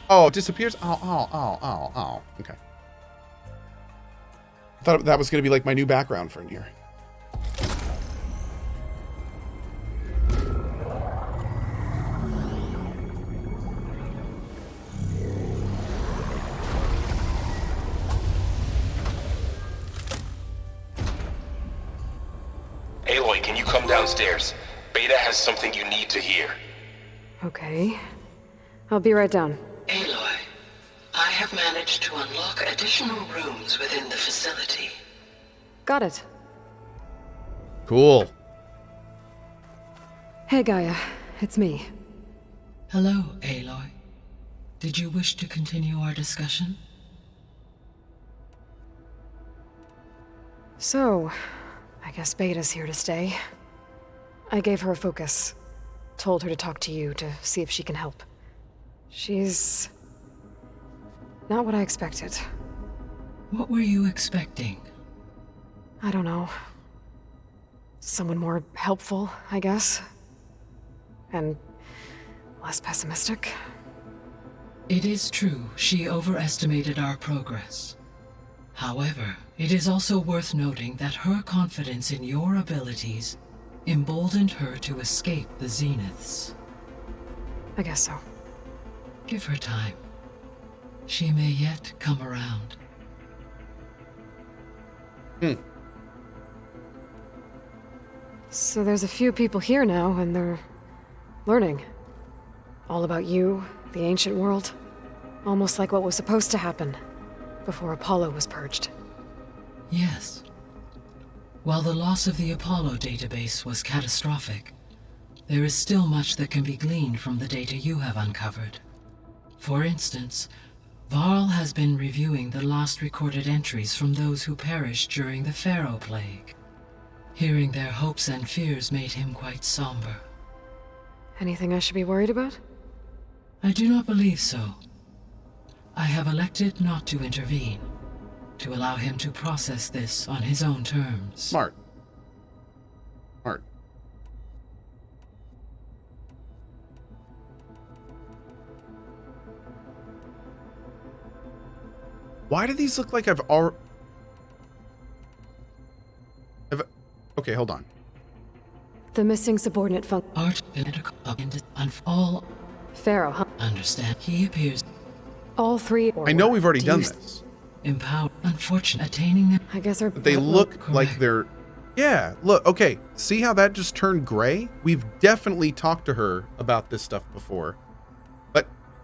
Oh, it disappears? Oh. Okay. I thought that was going to be like my new background for in here. Aloy, can you come downstairs? Beta has something you need to hear. Okay. I'll be right down. Aloy, I have managed to unlock additional rooms within the facility. Got it. Cool. Hey, Gaia. It's me. Hello, Aloy. Did you wish to continue our discussion? So, I guess Beta's here to stay. I gave her a focus. Told her to talk to you to see if she can help. She's not what I expected. What were you expecting? I don't know. Someone more helpful, I guess. And less pessimistic. It is true, she overestimated our progress. However, it is also worth noting that her confidence in your abilities emboldened her to escape the Zeniths. I guess so. Give her time. She may yet come around. So there's a few people here now, and they're learning. All about you, the ancient world. Almost like what was supposed to happen before Apollo was purged. Yes. While the loss of the Apollo database was catastrophic, there is still much that can be gleaned from the data you have uncovered. For instance, Varl has been reviewing the last recorded entries from those who perished during the Pharaoh Plague. Hearing their hopes and fears made him quite somber. Anything I should be worried about? I do not believe so. I have elected not to intervene, to allow him to process this on his own terms. Smart. Why do these look like I've already... Okay, hold on. The missing subordinate function. Art and all Pharaoh, huh? understand. He appears All three. I know we've already done this. empowered. Unfortunate attaining them. I guess they're. But they look Correct. like they're... Yeah, look, okay. See how that just turned gray? We've definitely talked to her about this stuff before.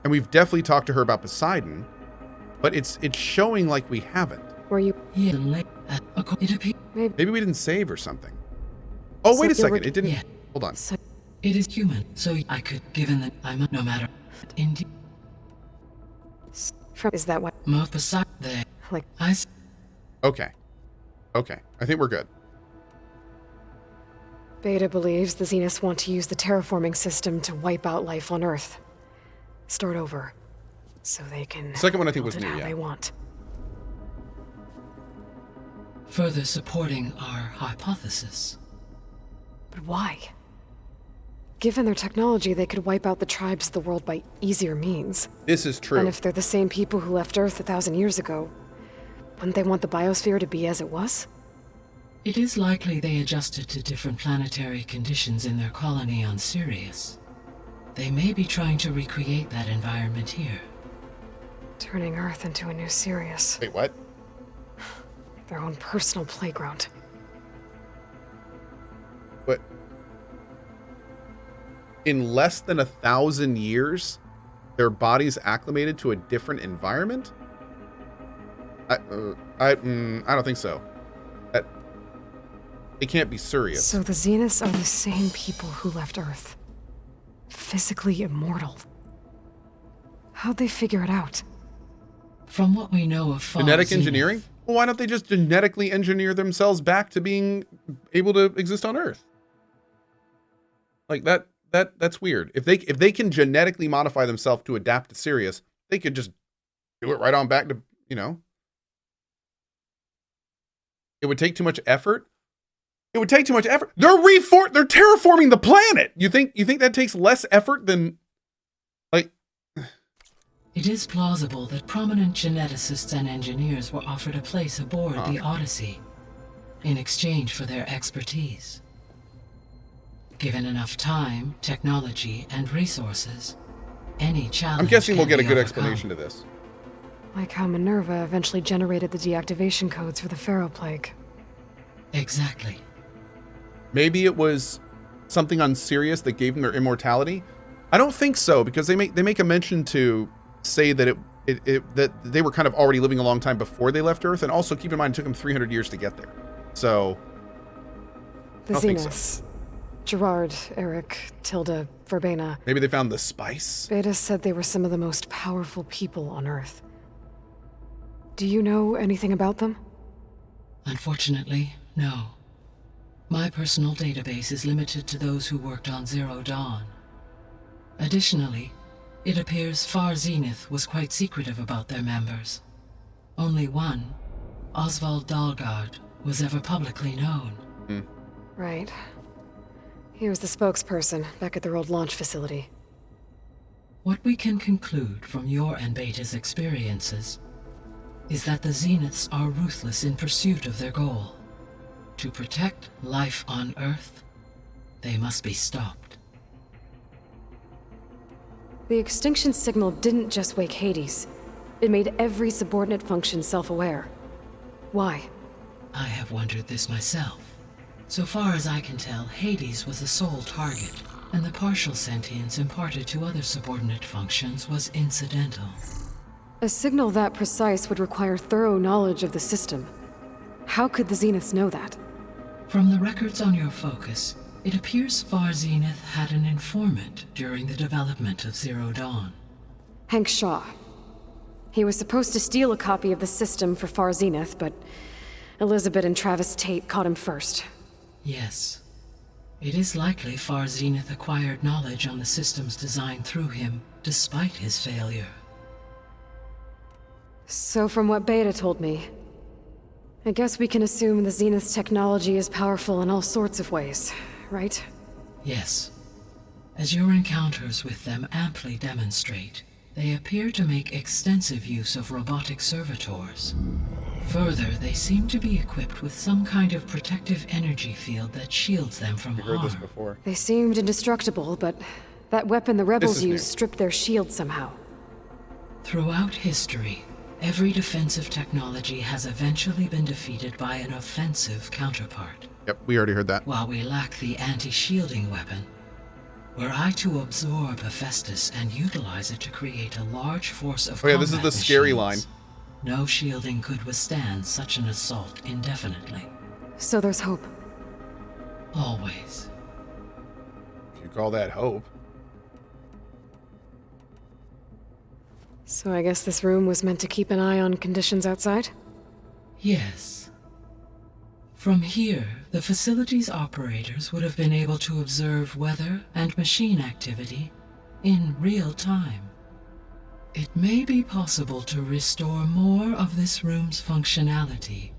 And we've definitely talked to her about Poseidon. But it's showing like we haven't. Were you? It appears. Maybe we didn't save or something. Oh, So wait a you second. were- It didn't... Yeah. Hold on. So, It is human, so I could, given that I'm no matter. Indeed, is that what? most beside there. Like, Okay. I think we're good. Beta believes the Zeniths want to use the terraforming system to wipe out life on Earth. Start over. So they can. Second one I think build was it new, how yeah. they want. further supporting our hypothesis. But why? Given their technology, they could wipe out the tribes of the world by easier means. This is true. And if they're the same people who left Earth 1,000 years ago, wouldn't they want the biosphere to be as it was? It is likely they adjusted to different planetary conditions in their colony on Sirius. They may be trying to recreate that environment here. Turning Earth into a new Sirius. Wait, what? Their own personal playground. What? In less than 1,000 years, their bodies acclimated to a different environment? I don't think so. It can't be serious. So the Zeniths are the same people who left Earth. Physically immortal. How'd they figure it out? From what we know of Genetic Zenith, engineering? Well, why don't they just genetically engineer themselves back to being able to exist on Earth? Like that's weird. If they can genetically modify themselves to adapt to Sirius, they could just do it right on back to, you know. It would take too much effort. It would take too much effort. They're terraforming the planet. You think that takes less effort than, like, It is plausible that prominent geneticists and engineers were offered a place aboard the Odyssey in exchange for their expertise. Given enough time, technology, and resources, any challenge I'm guessing we'll can get a be good overcome. explanation to this. Like how Minerva eventually generated the deactivation codes for the Pharaoh Plague. Exactly. Maybe it was something on Sirius that gave them their immortality. I don't think so, because they make a mention to say that that they were kind of already living a long time before they left Earth, and also keep in mind it took them 300 years to get there. So The I don't think so. Zeniths. Gerard, Eric, Tilda, Verbena. Maybe they found the spice. Beta said they were some of the most powerful people on Earth. Do you know anything about them? Unfortunately, no. My personal database is limited to those who worked on Zero Dawn. Additionally, it appears Far Zenith was quite secretive about their members. Only one, Oswald Dalgard, was ever publicly known. Right. He was the spokesperson back at their old launch facility. What we can conclude from your and Beta's experiences is that the Zeniths are ruthless in pursuit of their goal. To protect life on Earth, they must be stopped. The extinction signal didn't just wake Hades. It made every subordinate function self-aware. Why? I have wondered this myself. So far as I can tell, Hades was the sole target, and the partial sentience imparted to other subordinate functions was incidental. A signal that precise would require thorough knowledge of the system. How could the Zeniths know that? From the records on your focus, it appears Far Zenith had an informant during the development of Zero Dawn. Hank Shaw. He was supposed to steal a copy of the system for Far Zenith, but Elizabeth and Travis Tate caught him first. Yes. It is likely Far Zenith acquired knowledge on the system's design through him, despite his failure. So from what Beta told me, I guess we can assume the Zenith's technology is powerful in all sorts of ways, right? Yes. As your encounters with them amply demonstrate, they appear to make extensive use of robotic servitors. Further, they seem to be equipped with some kind of protective energy field that shields them from We heard this harm. before. They seemed indestructible, but that weapon the rebels is new. used stripped their shield somehow. Throughout history, every defensive technology has eventually been defeated by an offensive counterpart. Yep, we already heard that. While we lack the anti-shielding weapon, were I to absorb Hephaestus and utilize it to create a large force of Oh yeah, this is combat the scary machines, line. no shielding could withstand such an assault indefinitely. So there's hope. Always. If you call that hope. So I guess this room was meant to keep an eye on conditions outside? Yes. From here, the facility's operators would have been able to observe weather and machine activity in real time. It may be possible to restore more of this room's functionality,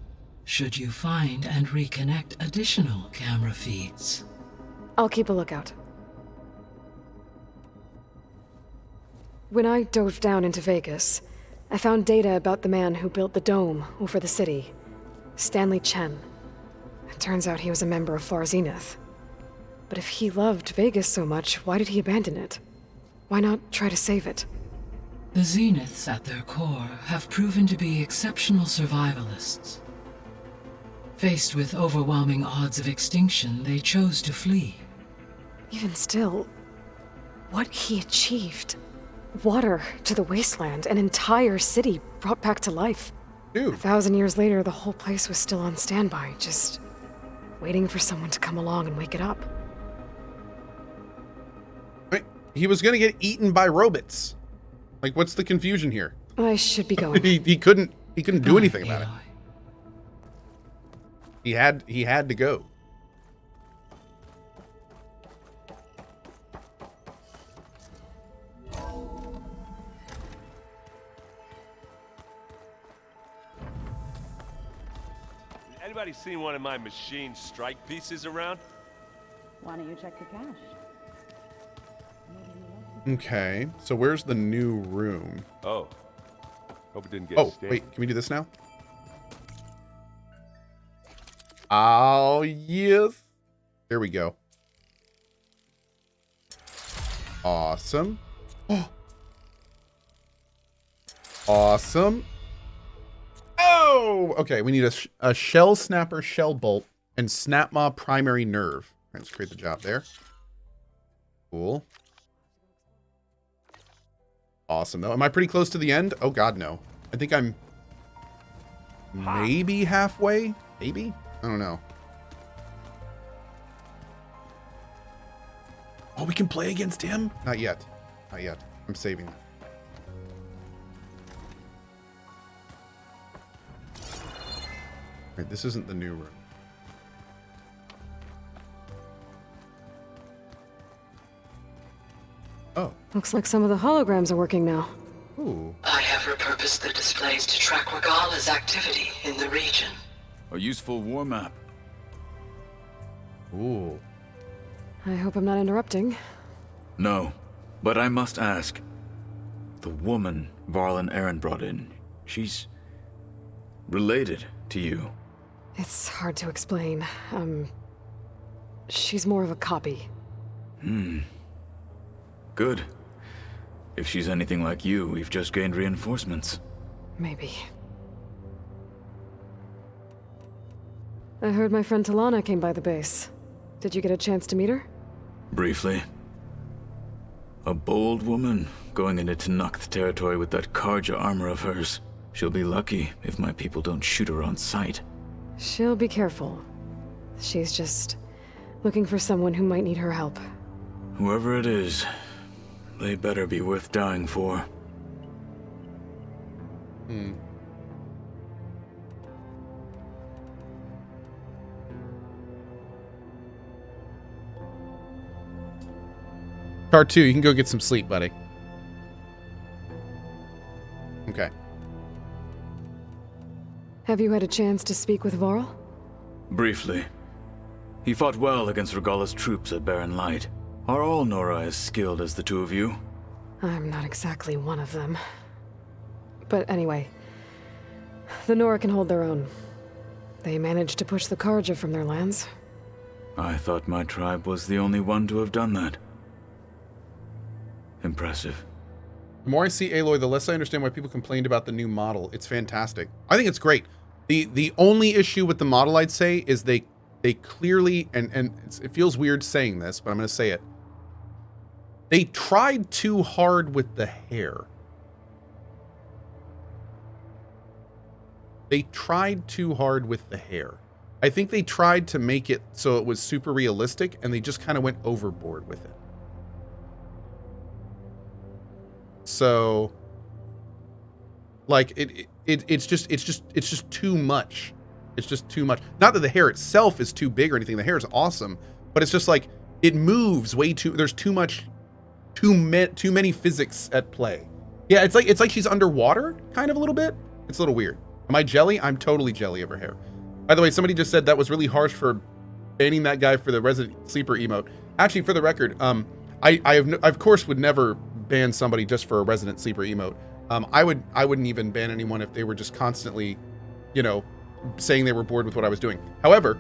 should you find and reconnect additional camera feeds. I'll keep a lookout. When I dove down into Vegas, I found data about the man who built the dome over the city, Stanley Chen. It turns out he was a member of Far Zenith. But if he loved Vegas so much, why did he abandon it? Why not try to save it? The Zeniths at their core have proven to be exceptional survivalists. Faced with overwhelming odds of extinction, they chose to flee. Even still, what he achieved. Water to the wasteland, an entire city brought back to life. Dude, 1,000 years later, the whole place was still on standby, just waiting for someone to come along and wake it up. he was gonna get eaten by robots. Like, what's the confusion here? I should be going. he couldn't do anything about it. Aloy. He had to go. Anybody seen one of my machine strike pieces around? Why don't you check your cash? Maybe you want Okay, so where's the new room? Oh. Hope it didn't get Oh, stained. wait, can we do this now? Oh, yes. There we go. Awesome. Oh. Awesome. Oh, okay. We need a shell snapper shell bolt and snap maw primary nerve. All right, let's create the job there. Cool. Awesome, though. Am I pretty close to the end? Oh, God, no. I think I'm maybe halfway. Maybe? I don't know. Oh, we can play against him? Not yet. Not yet. I'm saving that. Right, this isn't the new room. Oh. Looks like some of the holograms are working now. Ooh. I have repurposed the displays to track Regalla's activity in the region. A useful war map. Ooh. I hope I'm not interrupting. No, but I must ask. The woman Varl and Aaron brought in, she's related to you. It's hard to explain. She's more of a copy. Good. If she's anything like you, we've just gained reinforcements. Maybe. I heard my friend Talana came by the base. Did you get a chance to meet her? Briefly. A bold woman going into Tenakth territory with that Karja armor of hers. She'll be lucky if my people don't shoot her on sight. She'll be careful. She's just looking for someone who might need her help. Whoever it is, they better be worth dying for. Part 2, you can go get some sleep, buddy. Okay. Have you had a chance to speak with Varl? Briefly. He fought well against Regalla's troops at Barren Light. Are all Nora as skilled as the two of you? I'm not exactly one of them. But anyway, the Nora can hold their own. They managed to push the Karja from their lands. I thought my tribe was the only one to have done that. Impressive. The more I see Aloy, the less I understand why people complained about the new model. It's fantastic. I think it's great. The only issue with the model, I'd say, is they clearly, and it feels weird saying this, but I'm going to say it. They tried too hard with the hair. They tried too hard with the hair. I think they tried to make it so it was super realistic, and they just kind of went overboard with it. So, like, it's just too much. It's just too much. Not that the hair itself is too big or anything. The hair is awesome, but it's just like it moves way too. There's too many physics at play. Yeah, it's like she's underwater, kind of a little bit. It's a little weird. Am I jelly? I'm totally jelly of her hair. By the way, somebody just said that was really harsh for banning that guy for the Resident Sleeper emote. Actually, for the record, I of course would never ban somebody just for a Resident Sleeper emote. I wouldn't even ban anyone if they were just constantly, saying they were bored with what I was doing. However,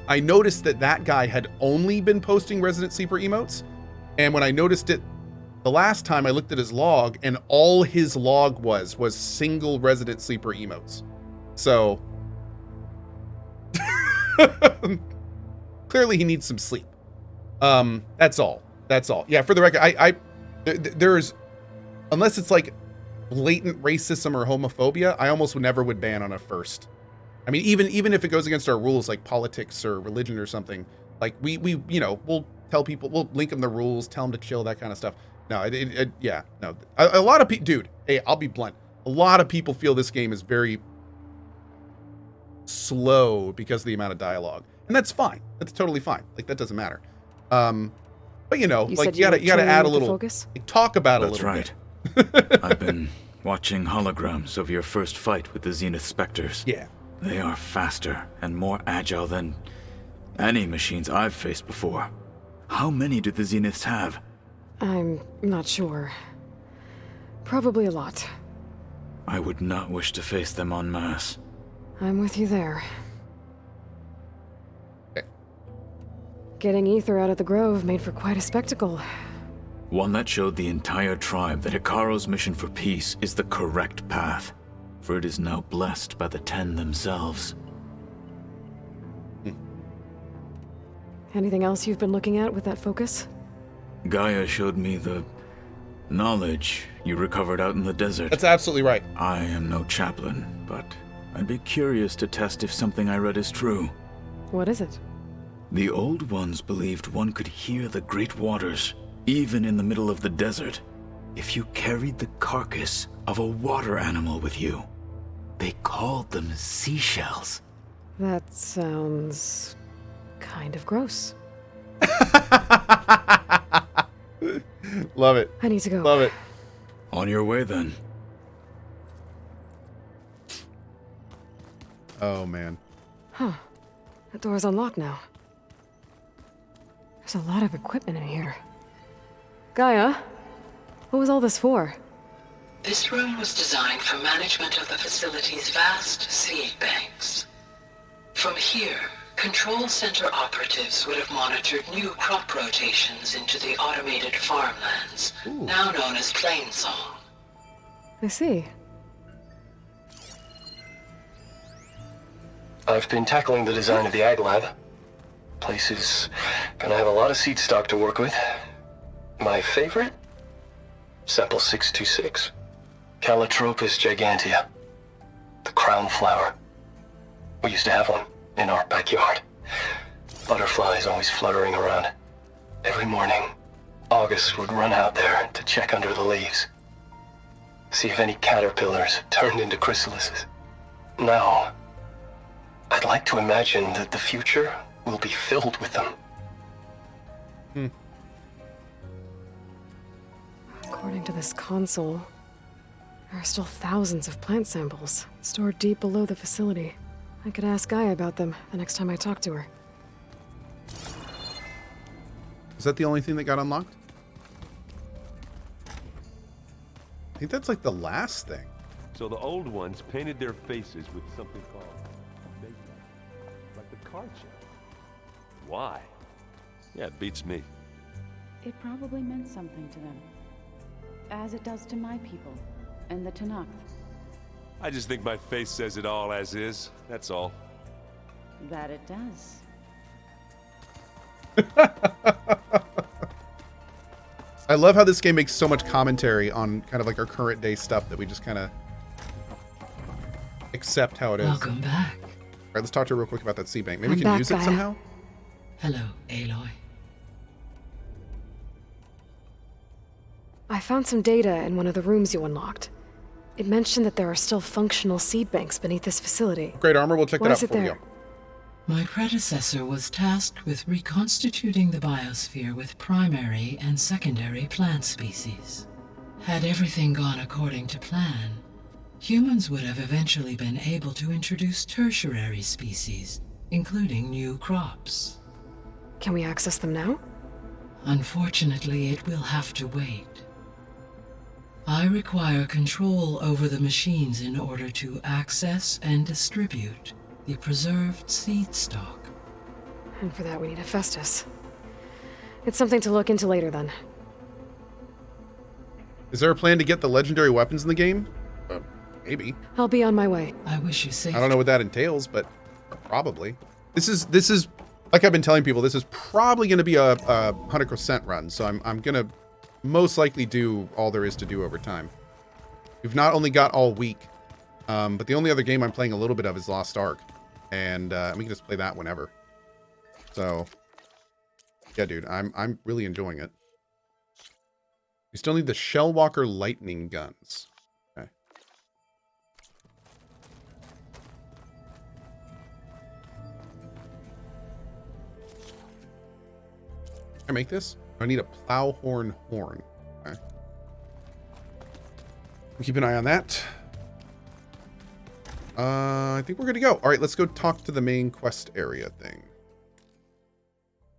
I noticed that guy had only been posting Resident Sleeper emotes, and when I noticed it the last time, I looked at his log, and all his log was single Resident Sleeper emotes. So clearly he needs some sleep. That's all. Yeah, for the record, there's, unless it's like blatant racism or homophobia, I almost never would ban on a first. I mean, even if it goes against our rules, like politics or religion or something, like we we'll tell people, we'll link them the rules, tell them to chill, that kind of stuff. No, yeah, no. A lot of people, dude, hey, I'll be blunt. A lot of people feel this game is very slow because of the amount of dialogue, and that's fine. That's totally fine. Like, that doesn't matter. But you like you gotta add a little, like, talk about it a little bit. That's right. I've been watching holograms of your first fight with the Zenith Spectres. Yeah. They are faster and more agile than any machines I've faced before. How many do the Zeniths have? I'm not sure. Probably a lot. I would not wish to face them en masse. I'm with you there. Okay. Getting Ether out of the grove made for quite a spectacle. One that showed the entire tribe that Hekarro's mission for peace is the correct path, for it is now blessed by the Ten themselves. Anything else you've been looking at with that focus? Gaia showed me the knowledge you recovered out in the desert. That's absolutely right. I am no chaplain, but I'd be curious to test if something I read is true. What is it? The old ones believed one could hear the great waters, even in the middle of the desert, if you carried the carcass of a water animal with you. They called them seashells. That sounds kind of gross. Love it. I need to go. Love it. On your way, then. Oh, man. Huh. That door's unlocked now. There's a lot of equipment in here. Gaia, what was all this for? This room was designed for management of the facility's vast seed banks. From here, Control Center operatives would have monitored new crop rotations into the automated farmlands, now known as Plainsong. I see. I've been tackling the design of the Ag Lab. Place is gonna have a lot of seed stock to work with. My favorite? Sample 626. Calotropis gigantea. The crown flower. We used to have one in our backyard. Butterflies always fluttering around. Every morning, August would run out there to check under the leaves. See if any caterpillars turned into chrysalises. Now, I'd like to imagine that the future will be filled with them. According to this console, there are still thousands of plant samples stored deep below the facility. I could ask Gaia about them the next time I talk to her. Is that the only thing that got unlocked? I think that's like the last thing. So the old ones painted their faces with something called makeup, like the card chip. Why? Yeah, it beats me. It probably meant something to them. As it does to my people, and the Tenakth. I just think my face says it all as is, that's all. That it does. I love how this game makes so much commentary on kind of like our current day stuff that we just kind of accept how it is. Welcome back. All right, let's talk to her real quick about that seed bank. Maybe I'm we can back, use it Gaia. somehow? Hello, Aloy. I found some data in one of the rooms you unlocked. It mentioned that there are still functional seed banks beneath this facility. Great armor, we'll check Why that is out it before we there? go. My predecessor was tasked with reconstituting the biosphere with primary and secondary plant species. Had everything gone according to plan, humans would have eventually been able to introduce tertiary species, including new crops. Can we access them now? Unfortunately, it will have to wait. I require control over the machines in order to access and distribute the preserved seed stock. And for that we need Hephaestus. It's something to look into later then. Is there a plan to get the legendary weapons in the game? Maybe. I'll be on my way. I wish you safety. I don't know what that entails, but probably. This is like I've been telling people, this is probably going to be a 100% run. So I'm going to most likely do all there is to do over time. We've not only got all week, but the only other game I'm playing a little bit of is Lost Ark. And we can just play that whenever. So, yeah, dude, I'm really enjoying it. We still need the Shellwalker lightning guns. Okay. Can I make this? I need a plowhorn horn. Okay. Keep an eye on that. I think we're good to go. All right, let's go talk to the main quest area thing.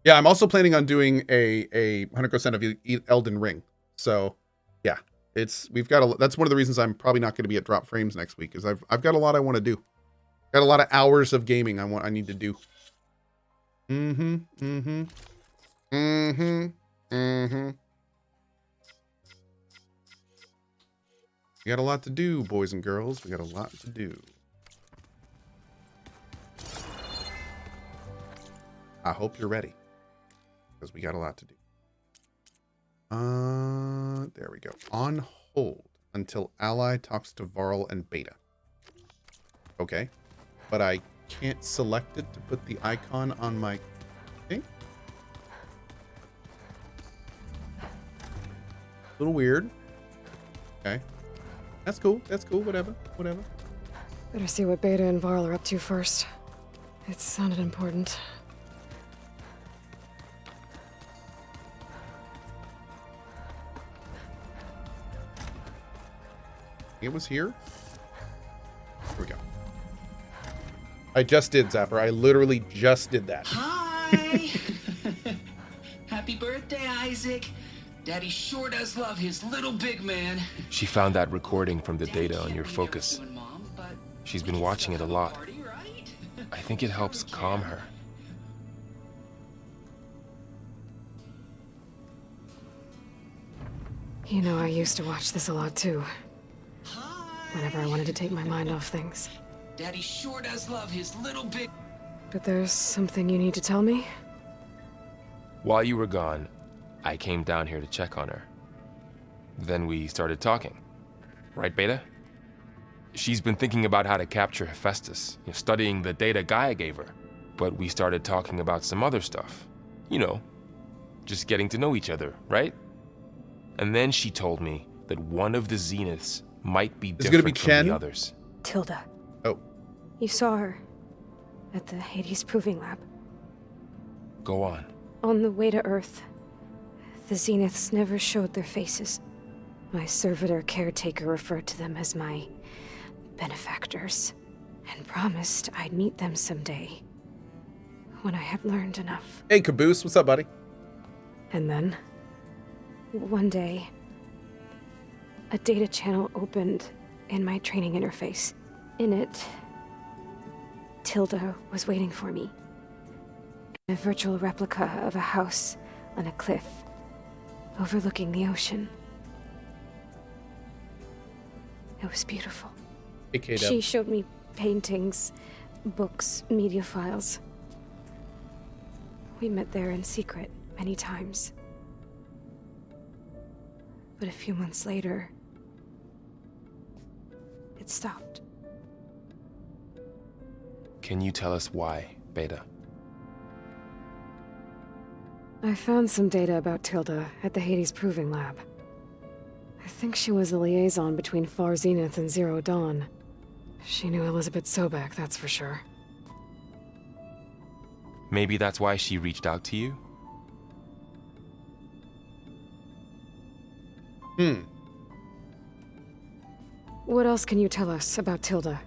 Yeah, I'm also planning on doing a 100% of Elden Ring. So, yeah, we've got that's one of the reasons I'm probably not going to be at Drop Frames next week, is I've got a lot I want to do. Got a lot of hours of gaming I need to do. We got a lot to do, boys and girls. We got a lot to do. I hope you're ready, because we got a lot to do. There we go. On hold until Ally talks to Varl and Beta. Okay, but I can't select it to put the icon on my thing. A little weird. Okay, that's cool. That's cool. Whatever. Whatever. Better see what Beta and Varl are up to first. It sounded important. It was here. Here we go. I just did, Zapper. I literally just did that. Hi! Happy birthday, Isaac. Daddy sure does love his little big man. She found that recording from the data on your focus. She's been watching it a lot. I think it helps calm her. You know, I used to watch this a lot too. Whenever I wanted to take my mind off things. Daddy sure does love his little big... But there's something you need to tell me? While you were gone, I came down here to check on her. Then we started talking. Right, Beta? She's been thinking about how to capture Hephaestus, studying the data Gaia gave her. But we started talking about some other stuff. You know, just getting to know each other, right? And then she told me that one of the Zeniths might be different from the others. Tilda. Oh. You saw her at the Hades Proving Lab. Go on. On the way to Earth, the Zeniths never showed their faces. My servitor caretaker referred to them as my benefactors, and promised I'd meet them someday, when I had learned enough. Hey, Caboose. What's up, buddy? And then, one day, a data channel opened in my training interface. In it, Tilda was waiting for me. A virtual replica of a house on a cliff, overlooking the ocean. It was beautiful. She showed me paintings, books, media files. We met there in secret many times. But a few months later, it stopped. Can you tell us why, Beta? I found some data about Tilda at the Hades Proving Lab. I think she was the liaison between Far Zenith and Zero Dawn. She knew Elizabeth Sobek, that's for sure. Maybe that's why she reached out to you? What else can you tell us about Tilda?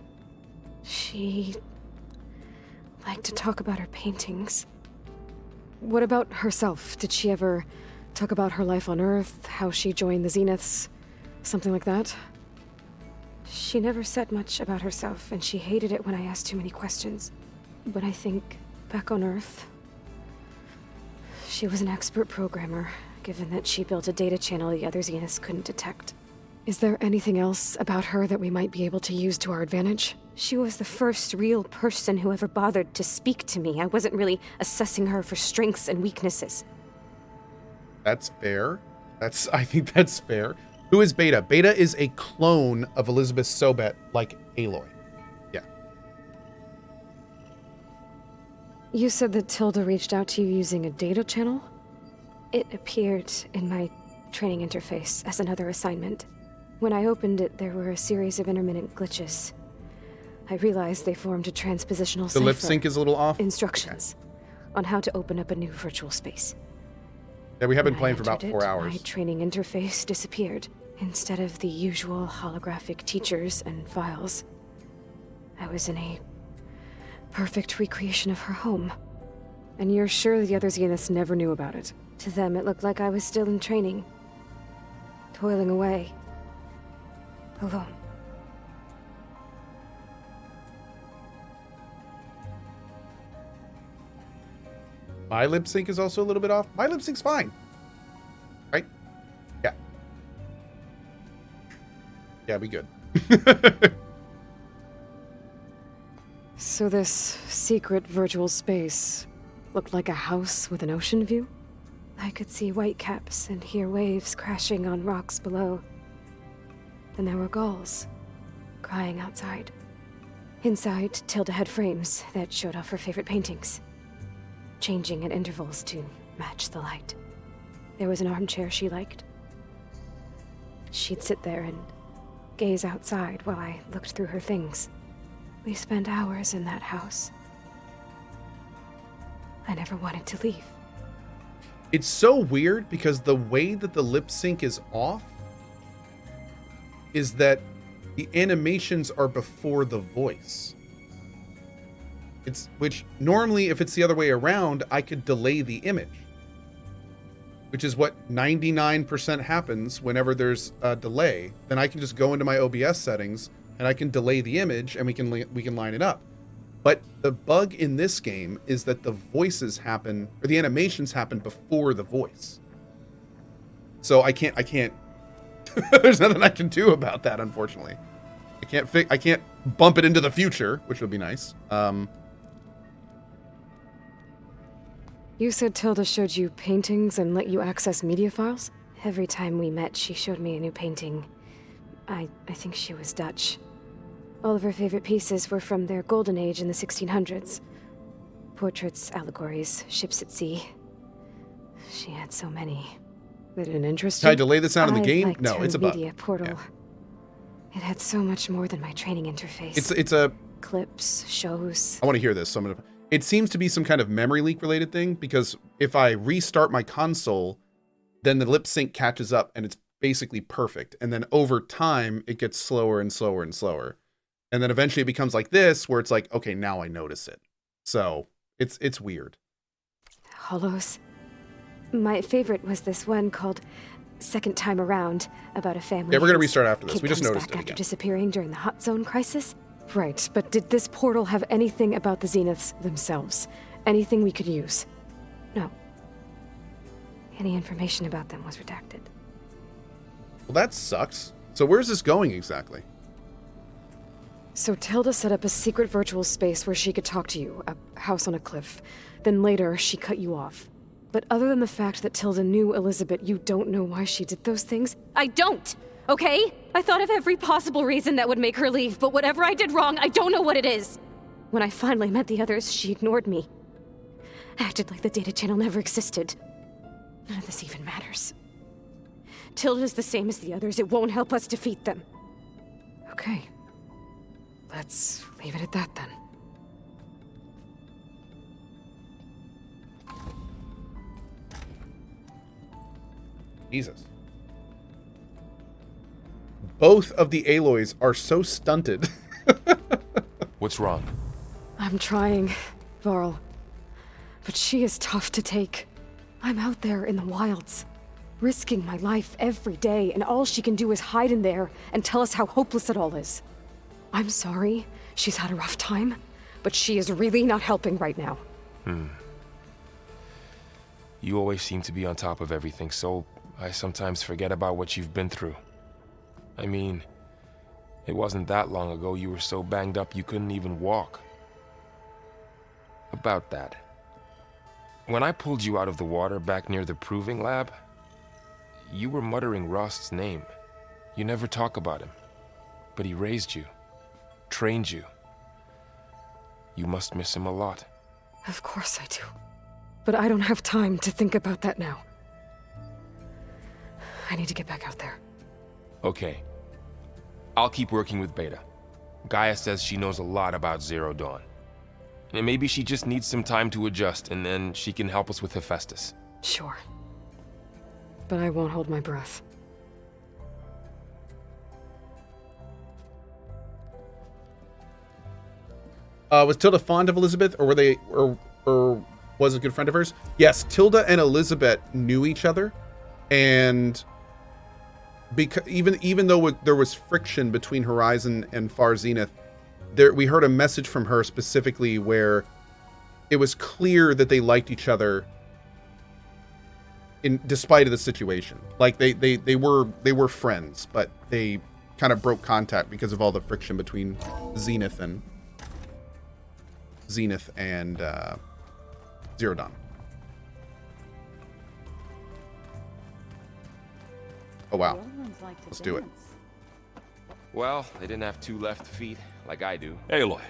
She liked to talk about her paintings. What about herself? Did she ever talk about her life on Earth, how she joined the Zeniths, something like that? She never said much about herself, and she hated it when I asked too many questions. But I think, back on Earth, she was an expert programmer, given that she built a data channel the other Zeniths couldn't detect. Is there anything else about her that we might be able to use to our advantage? She was the first real person who ever bothered to speak to me. I wasn't really assessing her for strengths and weaknesses. That's fair. I think that's fair. Who is Beta? Beta is a clone of Elizabeth Sobek, like Aloy. Yeah. You said that Tilda reached out to you using a data channel? It appeared in my training interface as another assignment. When I opened it, there were a series of intermittent glitches. I realized they formed a transpositional cipher. The lip sync is a little off? Instructions on how to open up a new virtual space. Yeah, we have been When I playing for about entered 4 it, hours. My training interface disappeared. Instead of the usual holographic teachers and files, I was in a perfect recreation of her home. And you're sure the other Zeniths never knew about it? To them, it looked like I was still in training. Toiling away. Alone. My lip sync is also a little bit off. My lip sync's fine. Right? Yeah. Yeah, we good. So this secret virtual space looked like a house with an ocean view? I could see whitecaps and hear waves crashing on rocks below. And there were gulls crying outside. Inside, Tilda had frames that showed off her favorite paintings, changing at intervals to match the light. There was an armchair she liked. She'd sit there and gaze outside while I looked through her things. We spent hours in that house. I never wanted to leave. It's so weird because the way that the lip sync is off is that the animations are before the voice. Which normally, if it's the other way around, I could delay the image, which is what 99% happens whenever there's a delay. Then I can just go into my OBS settings and I can delay the image and we can line it up. But the bug in this game is that the voices happen, or the animations happen before the voice. So I can't. There's nothing I can do about that, unfortunately. I can't bump it into the future, which would be nice. You said Tilda showed you paintings and let you access media files? Every time we met, she showed me a new painting. I think she was Dutch. All of her favorite pieces were from their golden age in the 1600s. Portraits, allegories, ships at sea. She had so many. Did it interest you? Can I delay the sound of the game? No, it's a bug. Media portal. Yeah. It had so much more than my training interface. It's a clips, shows. I want to hear this, so I'm gonna. It seems to be some kind of memory leak related thing, because if I restart my console, then the lip sync catches up and it's basically perfect. And then over time, it gets slower and slower and slower. And then eventually it becomes like this, where it's like, okay, now I notice it. So it's weird. Hollows. My favorite was this one called Second Time Around, about a family. Yeah, we're going to restart after this. We just noticed back it after again. Disappearing during the Hot Zone crisis. Right, but did this portal have anything about the Zeniths themselves? Anything we could use? No. Any information about them was redacted. Well, that sucks. So where's this going exactly? So Tilda set up a secret virtual space where she could talk to you, a house on a cliff. Then later, she cut you off. But other than the fact that Tilda knew Elizabeth, you don't know why she did those things? I don't! Okay? I thought of every possible reason that would make her leave, but whatever I did wrong, I don't know what it is. When I finally met the others, she ignored me. Acted like the data channel never existed. None of this even matters. Tilda's the same as the others. It won't help us defeat them. Okay. Let's leave it at that, then. Jesus. Both of the Aloys are so stunted. What's wrong? I'm trying, Varl. But she is tough to take. I'm out there in the wilds, risking my life every day, and all she can do is hide in there and tell us how hopeless it all is. I'm sorry, she's had a rough time, but she is really not helping right now. You always seem to be on top of everything, so I sometimes forget about what you've been through. I mean, it wasn't that long ago you were so banged up you couldn't even walk. About that. When I pulled you out of the water back near the proving lab, you were muttering Rost's name. You never talk about him, but he raised you, trained you. You must miss him a lot. Of course I do. But I don't have time to think about that now. I need to get back out there. Okay. I'll keep working with Beta. Gaia says she knows a lot about Zero Dawn. And maybe she just needs some time to adjust, and then she can help us with Hephaestus. Sure. But I won't hold my breath. Was Tilda fond of Elizabeth, or were they, or was a good friend of hers. Yes, Tilda and Elizabeth knew each other, and because even though there was friction between Horizon and Far Zenith, we heard a message from her specifically where it was clear that they liked each other in despite of the situation. Like they were friends, but they kind of broke contact because of all the friction between Zenith and Zero Dawn. Oh wow. Let's do it. Well, they didn't have 2 left feet like I do. Aloy.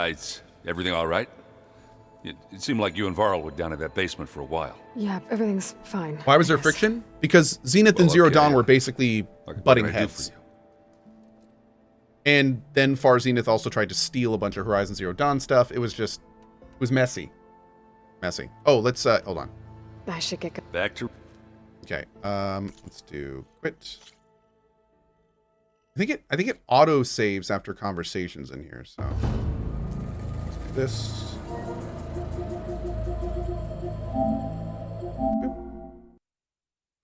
Is everything all right? It seemed like you and Varl were down at that basement for a while. Yeah, everything's fine. Why was there friction? Because Zenith and Zero Dawn were basically butting heads. And then Far Zenith also tried to steal a bunch of Horizon Zero Dawn stuff. It was messy. Messy. Oh, let's hold on. I should get back to. Okay. Let's do quit. I think it auto saves after conversations in here. So let's do this.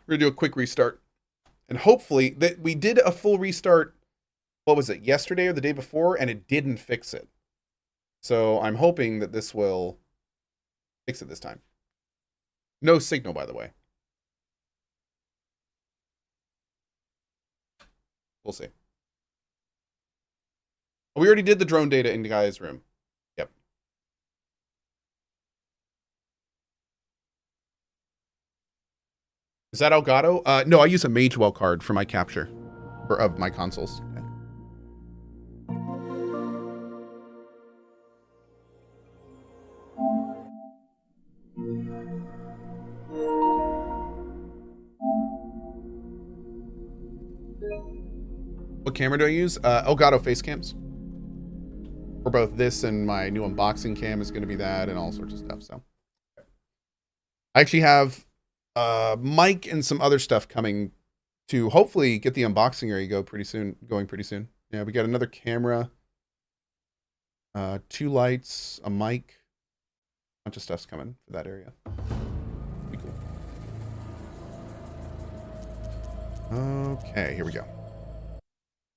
We're gonna do a quick restart, and hopefully that we did a full restart. What was it, yesterday or the day before, and it didn't fix it. So I'm hoping that this will fix it this time. No signal, by the way. We'll see. We already did the drone data in the guy's room. Yep. Is that Elgato? No, I use a Magewell card for my capture of my consoles. Yeah. What camera do I use? Elgato face cams. For both this and my new unboxing cam is going to be that and all sorts of stuff. So I actually have mic and some other stuff coming to hopefully get the unboxing area going pretty soon. Yeah, we got another camera, 2 lights, a mic, a bunch of stuff's coming for that area. Be cool. Okay, here we go.